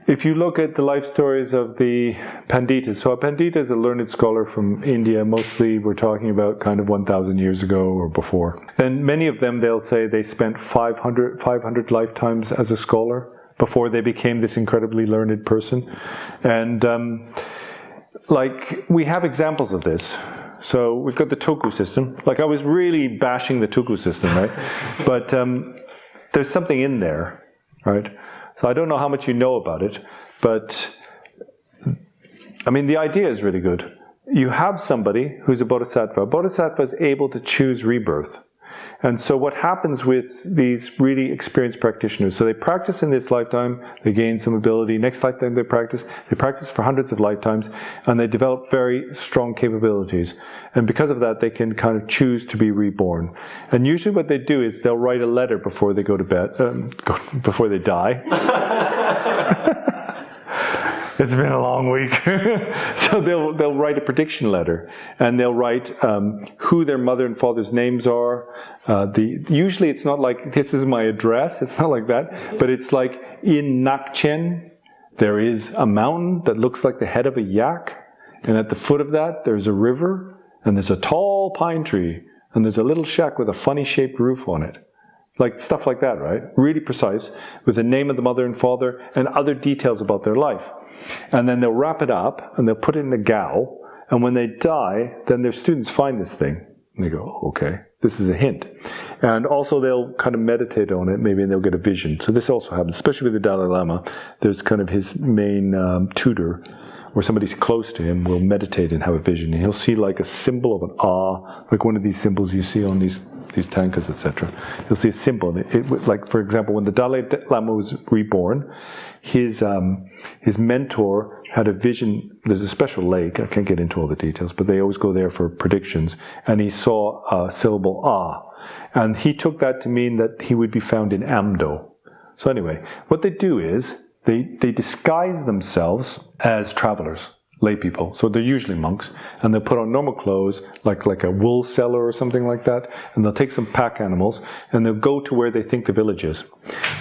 if you look at the life stories of the Panditas, so a Pandita is a learned scholar from India, mostly we're talking about kind of 1,000 years ago or before. And many of them, they'll say they spent 500 lifetimes as a scholar before they became this incredibly learned person. And like, we have examples of this. So we've got the tulkus system. Like, I was really bashing the tulkus system, right? But there's something in there, right? So I don't know how much you know about it, but I mean, the idea is really good. You have somebody who's a bodhisattva. A bodhisattva is able to choose rebirth. And so what happens with these really experienced practitioners, so they practice in this lifetime, they gain some ability, next lifetime they practice for hundreds of lifetimes, and they develop very strong capabilities. And because of that, they can kind of choose to be reborn. And usually what they do is they'll write a letter before they go to bed, before they die. It's been a long week. So they'll write a prediction letter, and they'll write who their mother and father's names are. Usually it's not like, this is my address, it's not like that, but it's like, in Nakchen, there is a mountain that looks like the head of a yak, and at the foot of that, there's a river, and there's a tall pine tree, and there's a little shack with a funny shaped roof on it. Like, stuff like that, right? Really precise, with the name of the mother and father and other details about their life. And then they'll wrap it up, and they'll put it in a gao, and when they die, then their students find this thing. And they go, oh, okay, this is a hint. And also they'll kind of meditate on it, maybe, and they'll get a vision. So this also happens, especially with the Dalai Lama. There's kind of his main tutor, or somebody's close to him, will meditate and have a vision. And he'll see like a symbol of an ah, like one of these symbols you see on these tankas, etc. You'll see a symbol. Like, for example, when the Dalai Lama was reborn, his mentor had a vision. There's a special lake, I can't get into all the details, but they always go there for predictions, and he saw a syllable ah, and he took that to mean that he would be found in Amdo. So anyway, what they do is they disguise themselves as travelers, lay people. So they're usually monks, and they'll put on normal clothes, like a wool seller or something like that, and they'll take some pack animals, and they'll go to where they think the village is.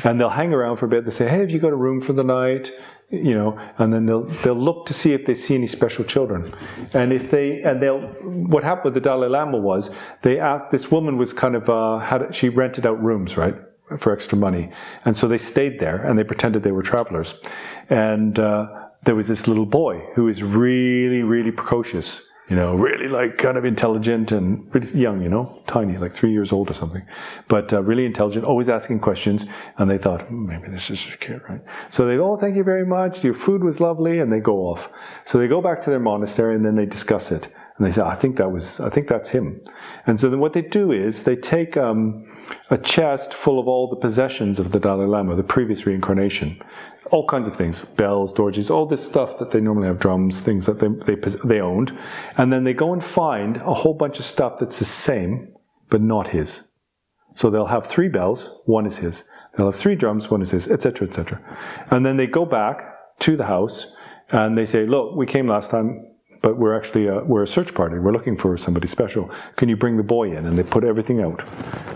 And they'll hang around for a bit. They say, hey, have you got a room for the night? You know, and then they'll look to see if they see any special children. And what happened with the Dalai Lama was, they asked, this woman was kind of, she rented out rooms, right, for extra money. And so they stayed there, and they pretended they were travelers. And there was this little boy who was really, really precocious, you know, really like kind of intelligent and really young, you know, tiny, like 3 years old or something, but really intelligent, always asking questions. And they thought, maybe this is a kid, right? So they go, oh, thank you very much, your food was lovely, and they go off. So they go back to their monastery, and then they discuss it. And they say, I think that's him. And so then what they do is they take a chest full of all the possessions of the Dalai Lama, the previous reincarnation, all kinds of things, bells, dorjes, all this stuff that they normally have, drums, things that they owned. And then they go and find a whole bunch of stuff that's the same, but not his. So they'll have 3 bells, one is his. They'll have 3 drums, one is his, etc., etc. And then they go back to the house, and they say, look, we came last time, but we're actually we're a search party. We're looking for somebody special. Can you bring the boy in? And they put everything out.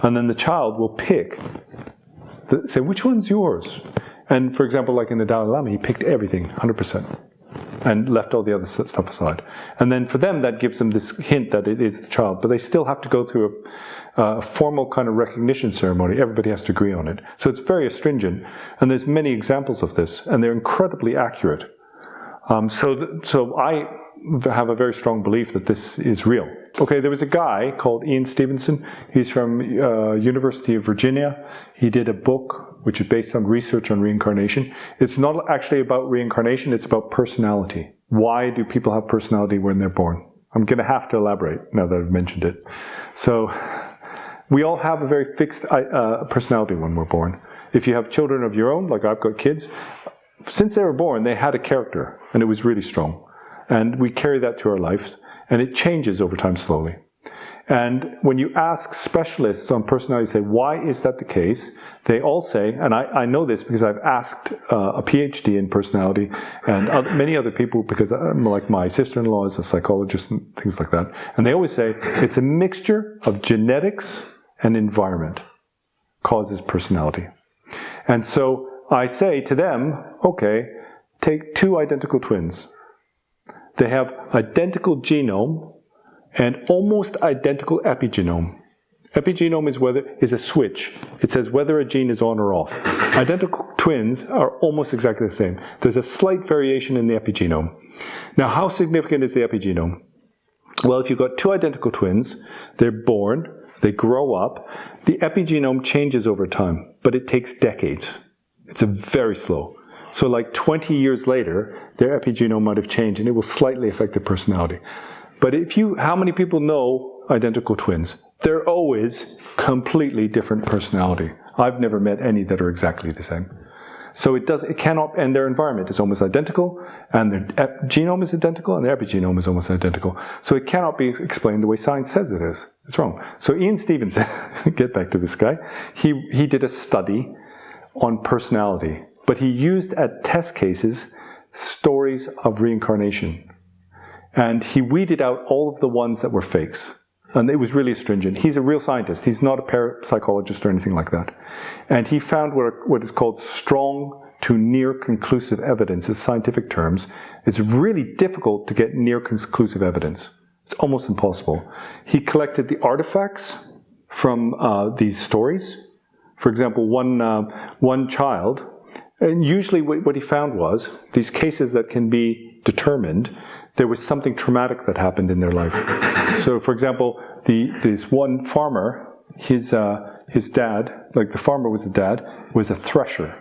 And then the child will pick, say, which one's yours? And for example, like in the Dalai Lama, he picked everything, 100%, and left all the other stuff aside. And then for them, that gives them this hint that it is the child. But they still have to go through a formal kind of recognition ceremony. Everybody has to agree on it. So it's very astringent. And there's many examples of this, and they're incredibly accurate. So I have a very strong belief that this is real. Okay, there was a guy called Ian Stevenson. He's from University of Virginia. He did a book which is based on research on reincarnation. It's not actually about reincarnation, it's about personality. Why do people have personality when they're born? I'm going to have to elaborate now that I've mentioned it. So, we all have a very fixed personality when we're born. If you have children of your own, like I've got kids, since they were born, they had a character, and it was really strong. And we carry that to our lives, and it changes over time slowly. And when you ask specialists on personality, say, why is that the case? They all say, and I know this because I've asked a PhD in personality and many other people, because like my sister-in-law is a psychologist and things like that. And they always say, it's a mixture of genetics and environment causes personality. And so I say to them, okay, take two identical twins. They have identical genome and almost identical epigenome. Epigenome is a switch. It says whether a gene is on or off. Identical twins are almost exactly the same. There's a slight variation in the epigenome. Now, how significant is the epigenome? Well, if you've got two identical twins, they're born, they grow up, the epigenome changes over time, but it takes decades. It's very slow. So like 20 years later, their epigenome might have changed and it will slightly affect their personality. But how many people know identical twins? They're always completely different personality. I've never met any that are exactly the same. So it cannot, and their environment is almost identical, and their genome is identical, and their epigenome is almost identical. So it cannot be explained the way science says it is. It's wrong. So Ian Stevenson, get back to this guy, he did a study on personality, but he used at test cases stories of reincarnation. And he weeded out all of the ones that were fakes. And it was really stringent. He's a real scientist. He's not a parapsychologist or anything like that. And he found what is called strong to near conclusive evidence in scientific terms. It's really difficult to get near conclusive evidence. It's almost impossible. He collected the artifacts from these stories. For example, one child, and usually what he found was these cases that can be determined, there was something traumatic that happened in their life. So, for example, this one farmer, his dad, like the farmer was the dad, was a thresher.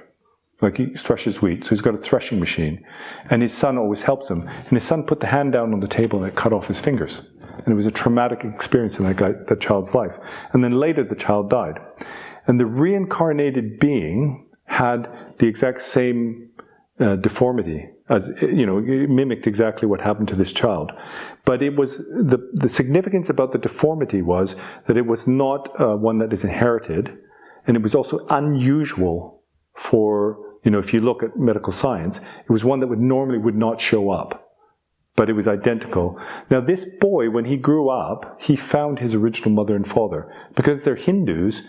Like he threshes wheat, so he's got a threshing machine. And his son always helps him. And his son put the hand down on the table and it cut off his fingers. And it was a traumatic experience in that child's life. And then later the child died. And the reincarnated being had the exact same deformity, as it mimicked exactly what happened to this child. But it was the significance about the deformity was that it was not one that is inherited, and it was also unusual for, if you look at medical science, it was one that normally would not show up, but it was identical. Now this boy, when he grew up, he found his original mother and father. Because they're Hindus,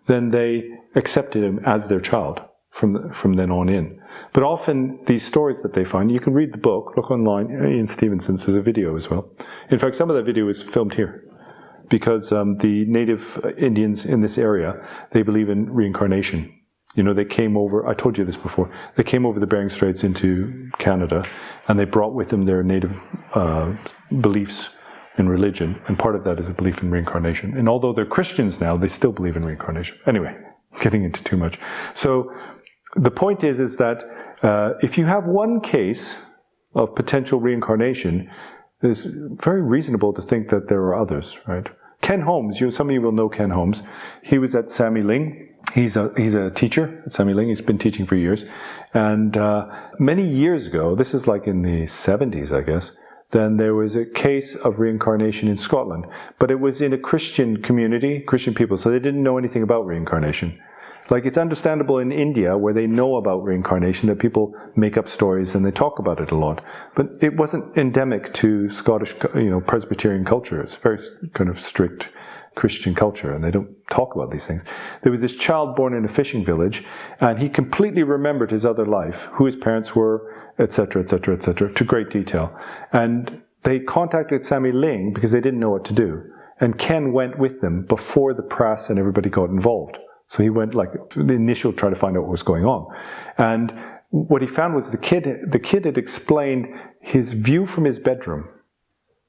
then they accepted him as their child from then on in. But often these stories that they find, you can read the book, look online, Ian Stevenson's, there's a video as well. In fact, some of that video is filmed here because the native Indians in this area, they believe in reincarnation. They came over, I told you this before, they came over the Bering Straits into Canada and they brought with them their native beliefs in religion, and part of that is a belief in reincarnation. And although they're Christians now, they still believe in reincarnation. Anyway, getting into too much. So the point is that if you have one case of potential reincarnation, it's very reasonable to think that there are others, right? Ken Holmes, some of you will know Ken Holmes. He was at Sammy Ling. He's a teacher at Sammy Ling. He's been teaching for years. And many years ago, this is like in the 70s, I guess, then there was a case of reincarnation in Scotland. But it was in a Christian community, Christian people, so they didn't know anything about reincarnation. Like, it's understandable in India, where they know about reincarnation, that people make up stories and they talk about it a lot. But it wasn't endemic to Scottish, Presbyterian culture. It's very kind of strict Christian culture, and they don't talk about these things. There was this child born in a fishing village, and he completely remembered his other life, who his parents were, etc., etc., etc., to great detail. And they contacted Sammy Ling because they didn't know what to do. And Ken went with them before the press and everybody got involved. So he went like the initial try to find out what was going on. And what he found was the kid had explained his view from his bedroom.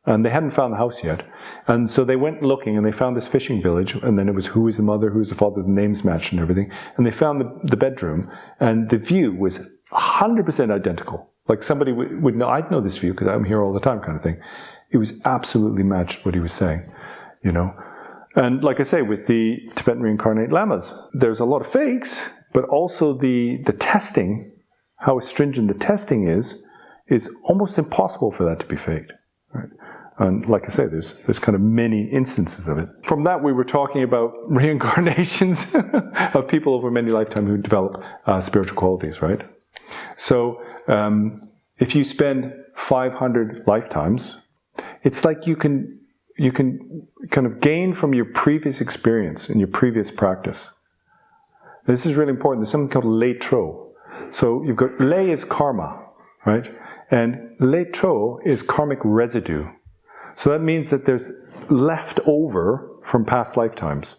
And they hadn't found the house yet. And so they went looking and they found this fishing village. And then it was who was the mother, who was the father, the names matched and everything. And they found the bedroom. And the view was 100% identical. Like somebody would know, I'd know this view because I'm here all the time kind of thing. It was absolutely matched what he was saying, And like I say, with the Tibetan reincarnate lamas, there's a lot of fakes, but also the testing, how stringent the testing is almost impossible for that to be faked. Right? And like I say, there's kind of many instances of it. From that, we were talking about reincarnations of people over many lifetimes who develop spiritual qualities, right? So if you spend 500 lifetimes, it's like you can kind of gain from your previous experience and your previous practice. This is really important. There's something called lei tro. So you've got lei is karma, right? And le tro is karmic residue. So that means that there's left over from past lifetimes.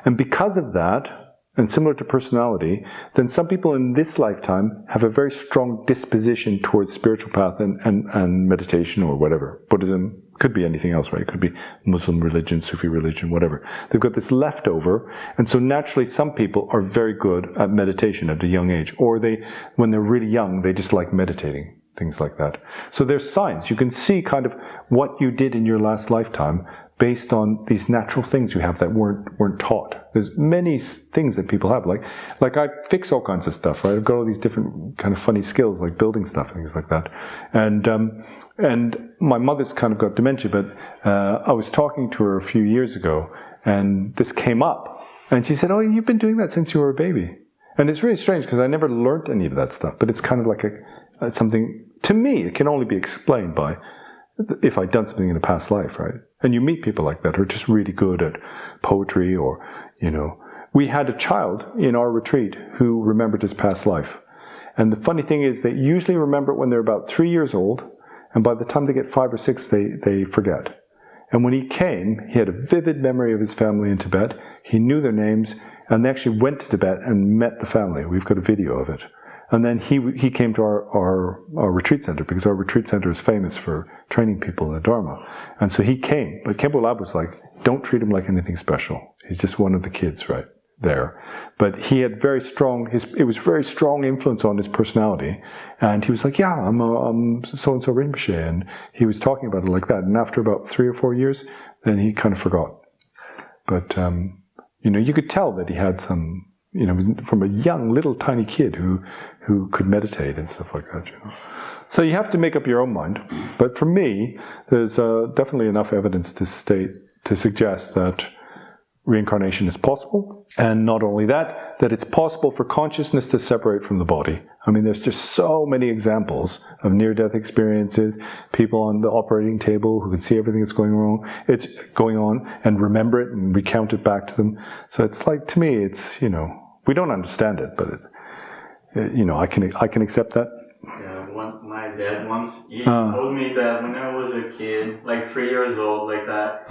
And because of that, and similar to personality, then some people in this lifetime have a very strong disposition towards spiritual path and meditation or whatever. Buddhism, could be anything else, right? It could be Muslim religion, Sufi religion, whatever. They've got this leftover, and so naturally some people are very good at meditation at a young age. Or when they're really young, they just like meditating, things like that. So there's signs. You can see kind of what you did in your last lifetime based on these natural things you have that weren't taught. There's many things that people have, like I fix all kinds of stuff, right? I've got all these different kind of funny skills, like building stuff and things like that. And my mother's kind of got dementia, but I was talking to her a few years ago, and this came up, and she said, "Oh, you've been doing that since you were a baby." And it's really strange because I never learnt any of that stuff, but it's kind of like something, to me, it can only be explained by if I'd done something in a past life, right? And you meet people like that who are just really good at poetry or, we had a child in our retreat who remembered his past life. And the funny thing is they usually remember it when they're about 3 years old, and by the time they get 5 or 6, they forget. And when he came, he had a vivid memory of his family in Tibet. He knew their names, and they actually went to Tibet and met the family. We've got a video of it. And then he came to our retreat center, because our retreat center is famous for training people in the Dharma. And so he came, but Khenpo Lab was like, don't treat him like anything special. He's just one of the kids right there. But he had it was very strong influence on his personality. And he was like, yeah, I'm so-and-so Rinpoche. And he was talking about it like that. And after about 3 or 4 years, then he kind of forgot. But, you could tell that he had some, from a young, little, tiny kid who could meditate and stuff like that, So you have to make up your own mind. But for me, there's definitely enough evidence to suggest that reincarnation is possible. And not only that it's possible for consciousness to separate from the body. I mean, there's just so many examples of near-death experiences, people on the operating table who can see everything that's going on and remember it and recount it back to them. So it's like, to me, it's, we don't understand it, but I can accept that. Yeah, my dad once, he told me that when I was a kid, like 3 years old, like that,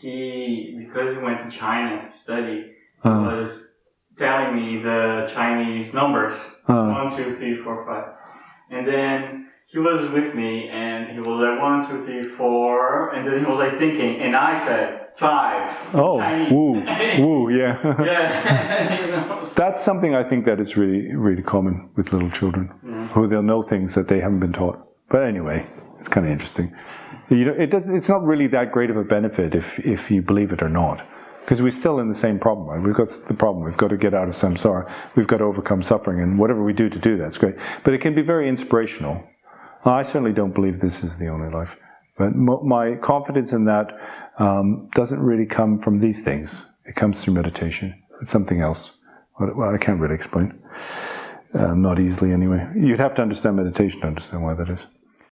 because he went to China to study, he was telling me the Chinese numbers, 1, 2, 3, 4, 5. And then he was with me, and he was like 1, 2, 3, 4, and then he was like thinking, and I said 5. Oh, Chinese. woo, yeah. Yeah. That's something I think that is really, really common with little children, who they'll know things that they haven't been taught. But anyway, it's kind of interesting. It's not really that great of a benefit if you believe it or not. Because we're still in the same problem, right? We've got the problem. We've got to get out of samsara. We've got to overcome suffering, and whatever we do to do that's great. But it can be very inspirational. I certainly don't believe this is the only life. But my confidence in that doesn't really come from these things. It comes through meditation. It's something else. Well, I can't really explain. Not easily, anyway. You'd have to understand meditation to understand why that is.